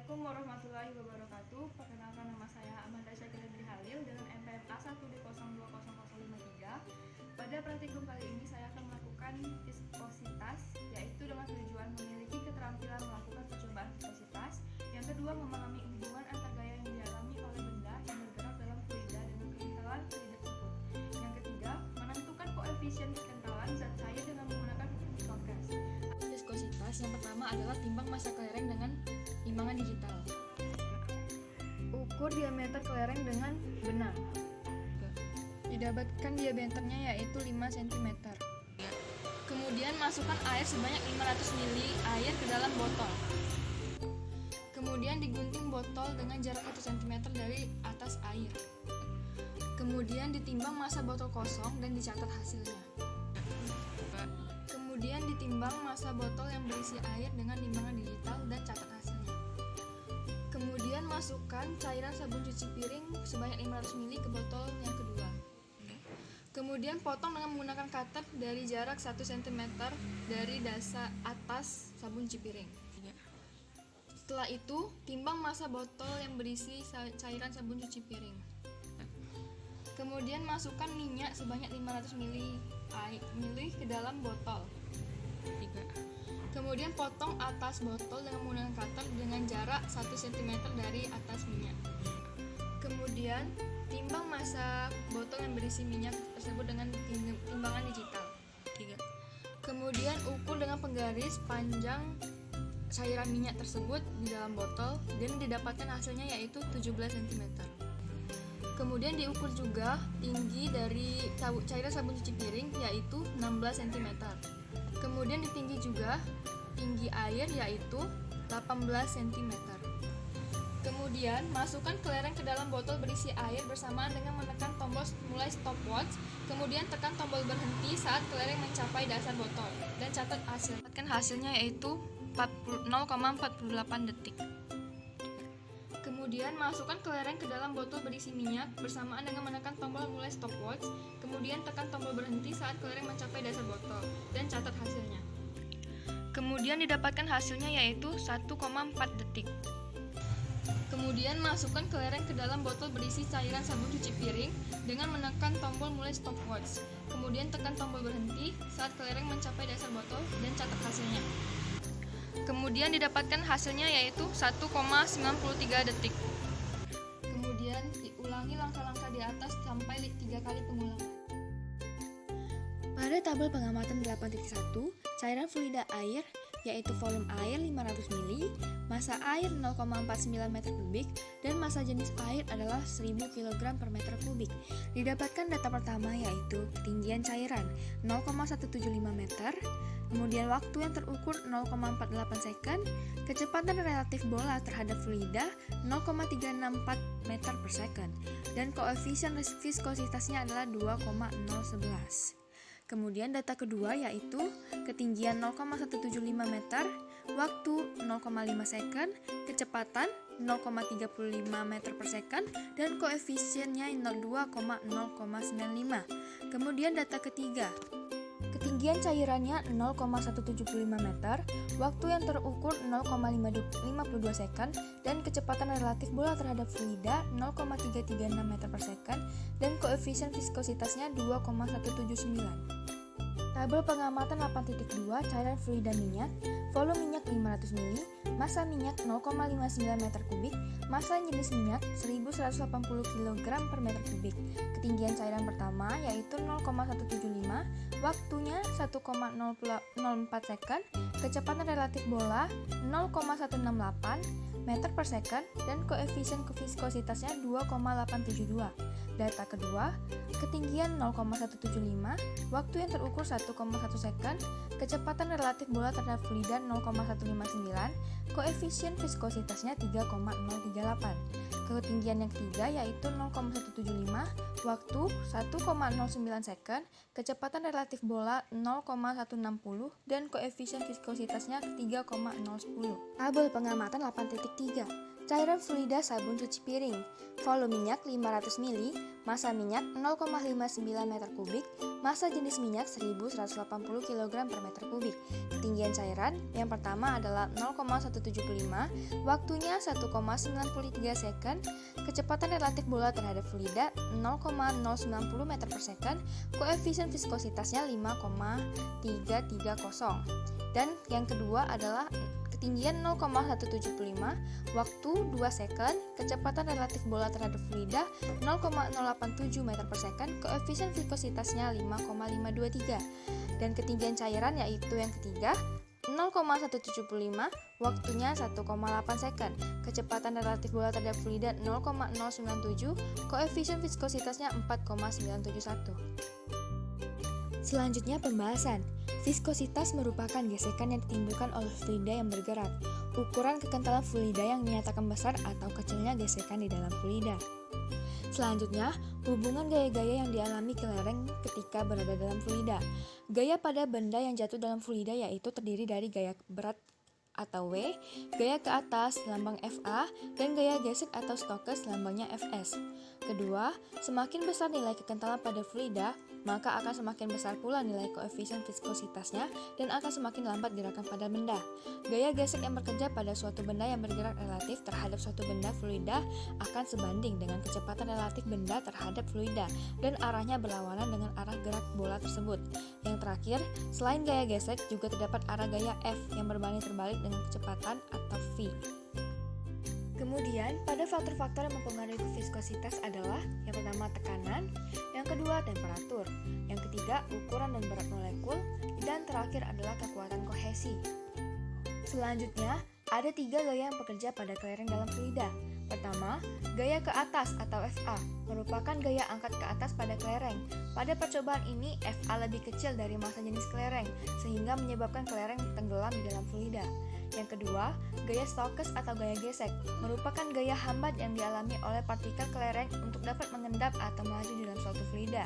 Assalamualaikum warahmatullahi wabarakatuh. Perkenalkan, nama saya Amanda Syakirindri Halil dengan NPM A1D020053. Pada praktikum kali ini saya akan melakukan viskositas, yaitu dengan tujuan memiliki keterampilan melakukan percobaan viskositas. Yang kedua, memahami hubungan antar gaya yang dialami oleh benda yang bergerak dalam fluida dengan kekentalan fluida tersebut. Yang ketiga, menentukan koefisien kekentalan zat cair dengan menggunakan viskogas. Viskositas yang pertama adalah timbang massa kelereng dengan timbangan digital. Ukur diameter kelereng dengan benang. Didapatkan diameternya yaitu 5 cm. Kemudian masukkan air sebanyak 500 ml air ke dalam botol. Kemudian digunting botol dengan jarak 1 cm dari atas air. Kemudian ditimbang massa botol kosong dan dicatat hasilnya. Kemudian ditimbang massa botol yang berisi air dengan timbangan digital dan catat hasilnya. Kemudian masukkan cairan sabun cuci piring sebanyak 500 ml ke botol yang kedua. Kemudian potong dengan menggunakan cutter dari jarak 1 cm dari dasar atas sabun cuci piring. Setelah itu, timbang massa botol yang berisi cairan sabun cuci piring. Kemudian masukkan minyak sebanyak 500 ml ke dalam botol. Kemudian potong atas botol dengan menggunakan cutter dengan jarak 1 cm dari atas minyak. Kemudian timbang massa botol yang berisi minyak tersebut dengan timbangan digital. Kemudian ukur dengan penggaris panjang cairan minyak tersebut di dalam botol dan didapatkan hasilnya yaitu 17 cm. Kemudian diukur juga tinggi dari cairan sabun cuci piring yaitu 16 cm. Kemudian ditinggi juga tinggi air yaitu 18 cm. Kemudian masukkan kelereng ke dalam botol berisi air bersamaan dengan menekan tombol mulai stopwatch. Kemudian tekan tombol berhenti saat kelereng mencapai dasar botol dan catat hasil. Dapatkan hasilnya yaitu 0,48 detik. Kemudian masukkan kelereng ke dalam botol berisi minyak bersamaan dengan menekan tombol mulai stopwatch. Kemudian tekan tombol berhenti saat kelereng mencapai dasar botol dan catat hasilnya. Kemudian didapatkan hasilnya yaitu 1,4 detik. Kemudian masukkan kelereng ke dalam botol berisi cairan sabun cuci piring dengan menekan tombol mulai stopwatch. Kemudian tekan tombol berhenti saat kelereng mencapai dasar botol dan catat hasilnya. Kemudian didapatkan hasilnya yaitu 1,93 detik. Kemudian diulangi langkah-langkah di atas sampai 3 kali pengulangan. Pada tabel pengamatan 8.1, cairan fluida air yaitu volume air 500 ml, massa air 0,49 meter kubik, dan massa jenis air adalah 1000 kg per meter kubik. Didapatkan data pertama yaitu ketinggian cairan 0,175 meter, kemudian waktu yang terukur 0,48 second, kecepatan relatif bola terhadap fluida 0,364 meter per second, dan koefisien viskositasnya adalah 2,011. Kemudian data kedua yaitu ketinggian 0,175 meter, waktu 0,5 second, kecepatan 0,35 meter per second, dan koefisiennya 2,095. Kemudian data ketiga, ketinggian cairannya 0,175 meter, waktu yang terukur 0,52 second, dan kecepatan relatif bola terhadap fluida 0,336 meter per second, dan koefisien viskositasnya 2,179. Tabel pengamatan 8.2 cairan fluida minyak, volume minyak 500 ml, massa minyak 0,59 meter kubik, massa jenis minyak 1180 kg per meter kubik. Ketinggian cairan pertama yaitu 0,175, waktunya 1,004 second, kecepatan relatif bola 0,168 meter per second, dan koefisien viskositasnya 2,872. Data kedua, ketinggian 0,175, waktu yang terukur 1,1 second, kecepatan relatif bola terhadap fluida 0,159, koefisien viskositasnya 3,038. Ketinggian yang ketiga yaitu 0,175, waktu 1,09 second, kecepatan relatif bola 0,160, dan koefisien viskositasnya 3,010. Tabel pengamatan 8.3 cairan fluida sabun cuci piring, volume minyak 500 ml, massa minyak 0,59 meter kubik, massa jenis minyak 1180 kg per meter kubik. Ketinggian cairan yang pertama adalah 0,175, waktunya 1,93 second, kecepatan relatif bola terhadap fluida 0,090 meter per second, koefisien viskositasnya 5,330. Dan yang kedua adalah ketinggian 0,175, waktu 2 second, kecepatan relatif bola terhadap fluida 0,087 meter per second, koefisien viskositasnya 5,523. Dan ketinggian cairan yaitu yang ketiga 0,175, waktunya 1,8 second, kecepatan relatif bola terhadap fluida 0,097, koefisien viskositasnya 4,971. Selanjutnya pembahasan. Viskositas merupakan gesekan yang ditimbulkan oleh fluida yang bergerak. Ukuran kekentalan fluida yang dinyatakan besar atau kecilnya gesekan di dalam fluida. Selanjutnya, hubungan gaya-gaya yang dialami kelereng ketika berada dalam fluida. Gaya pada benda yang jatuh dalam fluida yaitu terdiri dari gaya berat atau W, gaya ke atas lambang FA, dan gaya gesek atau stokes lambangnya Fs. Kedua, semakin besar nilai kekentalan pada fluida, maka akan semakin besar pula nilai koefisien viskositasnya dan akan semakin lambat gerakan pada benda. Gaya gesek yang bekerja pada suatu benda yang bergerak relatif terhadap suatu benda fluida akan sebanding dengan kecepatan relatif benda terhadap fluida dan arahnya berlawanan dengan arah gerak bola tersebut. Yang terakhir, selain gaya gesek juga terdapat arah gaya F yang berbanding terbalik dengan kecepatan atau V. Kemudian, pada faktor-faktor yang mempengaruhi viskositas adalah yang pertama tekanan, yang kedua temperatur, yang ketiga ukuran dan berat molekul, dan terakhir adalah kekuatan kohesi. Selanjutnya, ada 3 gaya yang bekerja pada kelereng dalam fluida. Pertama, gaya ke atas atau FA merupakan gaya angkat ke atas pada kelereng. Pada percobaan ini, FA lebih kecil dari massa jenis kelereng, sehingga menyebabkan kelereng tenggelam di dalam fluida. Yang kedua, gaya stokes atau gaya gesek merupakan gaya hambat yang dialami oleh partikel kelereng untuk dapat mengendap atau melaju di dalam suatu fluida.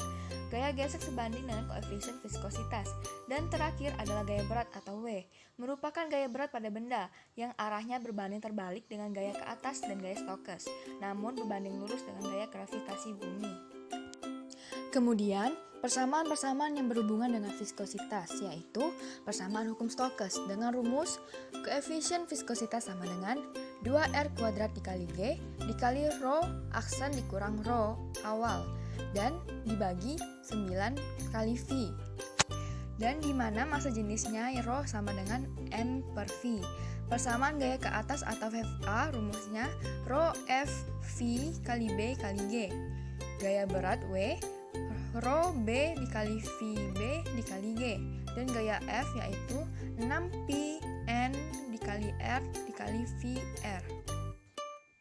Gaya gesek sebanding dengan koefisien viskositas. Dan terakhir adalah gaya berat atau W, merupakan gaya berat pada benda yang arahnya berbanding terbalik dengan gaya ke atas dan gaya stokes, namun berbanding lurus dengan gaya gravitasi bumi. Kemudian, persamaan-persamaan yang berhubungan dengan viskositas, yaitu persamaan hukum Stokes dengan rumus koefisien viskositas sama dengan 2R kuadrat dikali G dikali rho aksen dikurang rho awal dan dibagi 9 kali V. Dan di mana massa jenisnya rho sama dengan M per V. Persamaan gaya ke atas atau FA rumusnya rho F V kali B kali G. Gaya berat W rho B dikali VB dikali G, dan gaya F yaitu 6pi N dikali R dikali VR.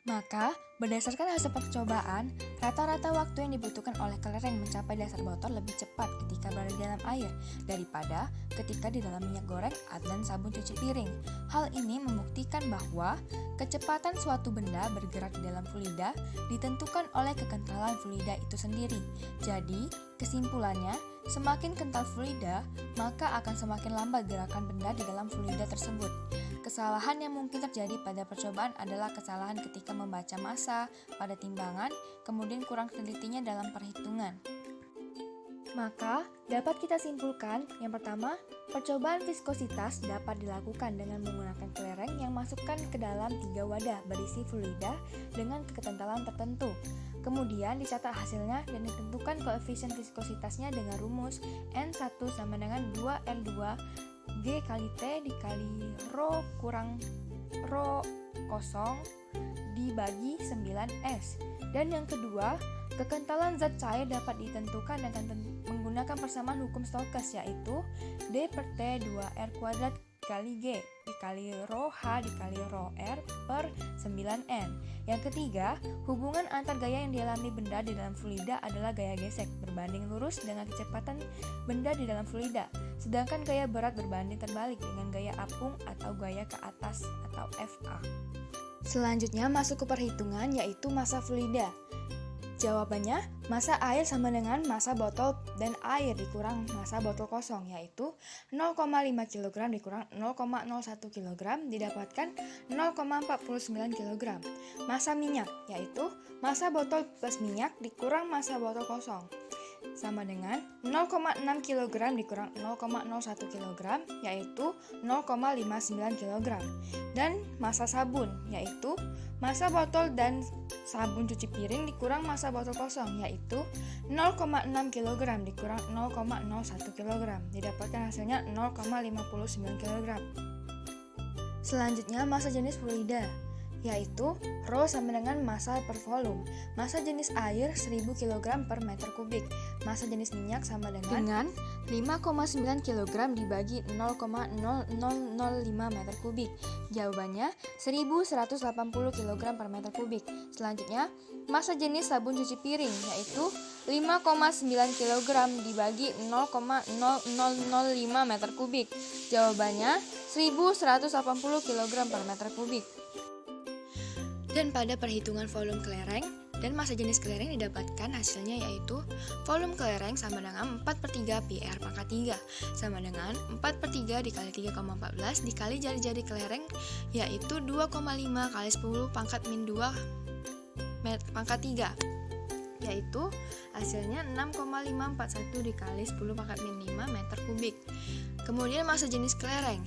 Maka, berdasarkan hasil percobaan, rata-rata waktu yang dibutuhkan oleh kelereng mencapai dasar botol lebih cepat ketika berada di dalam air daripada ketika di dalam minyak goreng dan sabun cuci piring. Hal ini membuktikan bahwa kecepatan suatu benda bergerak di dalam fluida ditentukan oleh kekentalan fluida itu sendiri. Jadi, kesimpulannya, semakin kental fluida, maka akan semakin lambat gerakan benda di dalam fluida tersebut. Kesalahan yang mungkin terjadi pada percobaan adalah kesalahan ketika membaca massa pada timbangan, kemudian kurang telitinya dalam perhitungan. Maka, dapat kita simpulkan, yang pertama, percobaan viskositas dapat dilakukan dengan menggunakan kelereng yang masukkan ke dalam 3 wadah berisi fluida dengan kekentalan tertentu. Kemudian dicatat hasilnya dan ditentukan koefisien viskositasnya dengan rumus N1 sama dengan 2L2 G kali T dikali rho kurang rho kosong dibagi 9S. Dan yang kedua, kekentalan zat cair dapat ditentukan dengan menggunakan persamaan hukum Stokes, yaitu D per T 2R kuadrat dikali G dikali rho H dikali rho R per 9N. Yang ketiga, hubungan antar gaya yang dialami benda di dalam fluida adalah gaya gesek berbanding lurus dengan kecepatan benda di dalam fluida, sedangkan gaya berat berbanding terbalik dengan gaya apung atau gaya ke atas atau FA. Selanjutnya masuk ke perhitungan, yaitu massa fluida. Jawabannya, massa air sama dengan massa botol dan air dikurang massa botol kosong, yaitu 0,5 kg dikurang 0,01 kg didapatkan 0,49 kg. Massa minyak, yaitu massa botol plus minyak dikurang massa botol kosong, sama dengan 0,6 kg dikurang 0,01 kg, yaitu 0,59 kg. Dan massa sabun, yaitu massa botol dan sabun cuci piring dikurang massa botol kosong, yaitu 0,6 kg dikurang 0,01 kg. Didapatkan hasilnya 0,59 kg. Selanjutnya, massa jenis fluida, yaitu Rho sama dengan massa per volume. Massa jenis air 1000 kg per meter kubik. Massa jenis minyak sama dengan 5,9 kg dibagi 0,0005 meter kubik. Jawabannya 1180 kg per meter kubik. Selanjutnya, massa jenis sabun cuci piring, yaitu 5,9 kg dibagi 0,0005 meter kubik. Jawabannya 1180 kg per meter kubik. Dan pada perhitungan volume kelereng dan massa jenis kelereng didapatkan hasilnya, yaitu volume kelereng sama dengan 4/3 PR pangkat 3 sama dengan 4/3 dikali 3,14 dikali jari-jari kelereng, yaitu 2,5 kali 10 pangkat min 2 pangkat 3, yaitu hasilnya 6,541 dikali 10 pangkat min 5 meter kubik. Kemudian massa jenis kelereng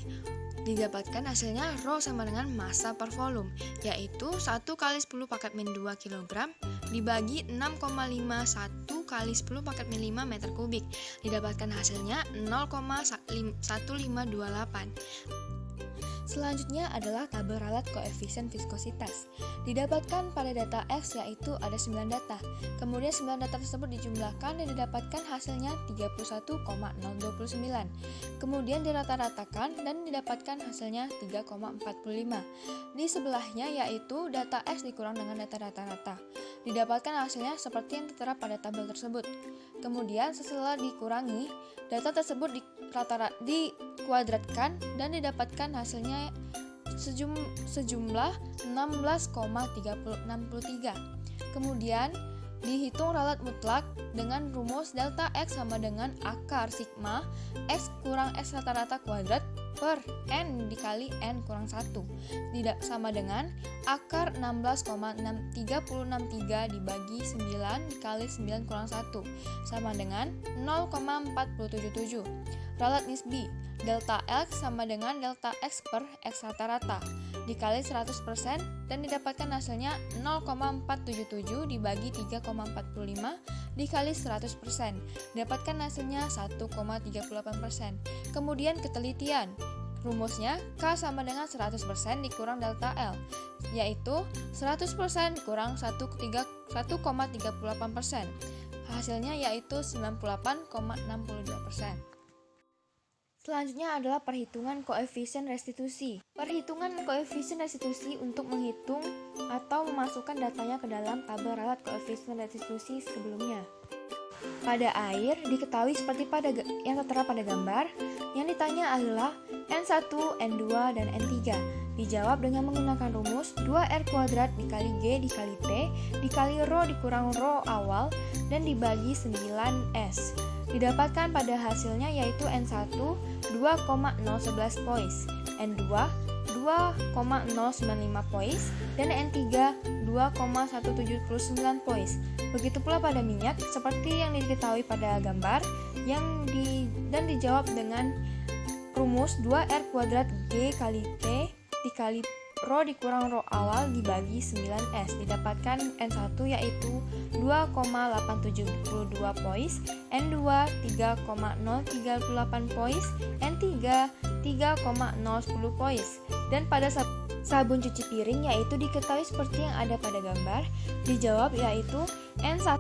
didapatkan hasilnya Rho sama dengan massa per volume, yaitu 1 kali 10 pangkat min 2 kg dibagi 6,51 kali 10 pangkat min 5 meter kubik. Didapatkan hasilnya 0,1528. Selanjutnya adalah tabel ralat koefisien viskositas. Didapatkan pada data X, yaitu ada 9 data. Kemudian 9 data tersebut dijumlahkan dan didapatkan hasilnya 31,029. Kemudian dirata-ratakan dan didapatkan hasilnya 3,45. Di sebelahnya yaitu data X dikurang dengan data rata-rata. Didapatkan hasilnya seperti yang tertera pada tabel tersebut. Kemudian setelah dikurangi, data tersebut dikuadratkan dan didapatkan hasilnya sejumlah 16,363. Kemudian dihitung ralat mutlak dengan rumus delta X sama dengan akar sigma X kurang X rata-rata kuadrat per N dikali N kurang 1 tidak sama dengan akar 16,363 dibagi 9 dikali 9 kurang 1 sama dengan 0,477. Ralat nisbi delta X sama dengan delta X per X rata-rata dikali 100% dan didapatkan hasilnya 0,477 dibagi 3,45 dikali 100%. Dapatkan hasilnya 1,38%. Kemudian ketelitian. Rumusnya K sama dengan 100% dikurang delta L, yaitu 100% dikurang 1,38%. Hasilnya yaitu 98,62%. Selanjutnya adalah perhitungan koefisien restitusi. Perhitungan koefisien restitusi untuk menghitung atau memasukkan datanya ke dalam tabel ralat koefisien restitusi sebelumnya. Pada air diketahui seperti yang tertera pada gambar. Yang ditanya adalah N1, N2, dan N3. Dijawab dengan menggunakan rumus 2R kuadrat dikali G dikali T dikali Rho dikurang Rho awal dan dibagi 9S. Didapatkan pada hasilnya yaitu N1 2,011 points, N2 2,095 points, dan N3 2,179 points. Begitu pula pada minyak, seperti yang diketahui pada gambar, dan dijawab dengan rumus 2R kuadrat G kali T dikali Rho dikurang Rho awal dibagi 9S. Didapatkan N1 yaitu 2,872 points, N2 3,038 points, N3 3,010 points. Dan pada sabun cuci piring yaitu diketahui seperti yang ada pada gambar. Dijawab yaitu N1